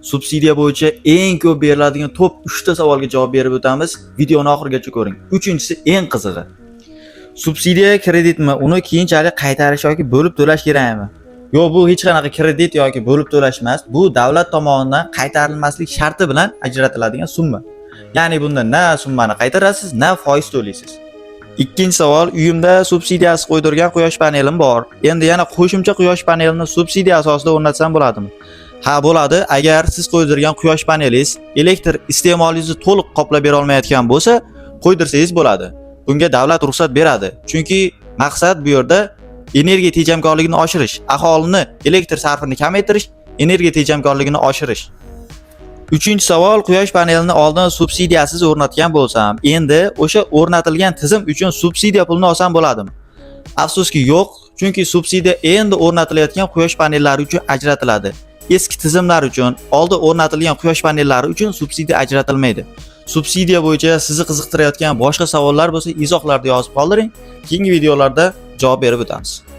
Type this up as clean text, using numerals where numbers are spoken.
Subsidiya bo'yicha eng ko'p beriladigan top 3 ta savolga javob berib o'tamiz. Videoni oxirigacha ko'ring. Uchinchisi eng qizig'i. Subsidiya kreditmi? Uni keyinchalik qaytarish yoki bo'lib to'lash kerakmi? Yo'q, bu hech qanaqa kredit yoki bo'lib to'lash emas. Bu davlat tomonidan qaytarilmaslik sharti bilan ajratiladigan summa. Ya'ni bunda na summani qaytarasiz, na foiz to'laysiz. Ikkinchi savol, uyimda subsidiyasi qo'ydirgan quyosh panelim bor. Endi yana qo'shimcha quyosh panelini subsidiya asosida o'rnatsam bo'ladimi? Ha, bo'ladi. Agar siz qo'ydirgan quyosh panelingiz elektr iste'molingizni to'liq qoplab bera olmayotgan bo'lsa, qo'ydirsangiz bo'ladi. Bunga davlat ruxsat beradi. Chunki maqsad bu yerda energiya tejamkorligini oshirish, aholini elektr sarfini kamaytirish, energiya tejamkorligini oshirish. Uchinchi savol, quyosh panelini oldin subsidiyasiz o'rnatgan bo'lsam, endi o'sha o'rnatilgan tizim uchun subsidiya pulini olsam bo'ladimi? Afsuski yo'q, chunki subsidiya endi o'rnatilayotgan quyosh panellari uchun ajratiladi. Eski tizimlar uchun, oldin o'rnatilgan quyosh panellari uchun subsidiya ajratilmaydi. Subsidiya bo'yicha sizni qiziqtirayotgan boshqa savollar bo'lsa, izohlarda yozib qoldiring. Keyingi videolarda javob berib o'tamiz.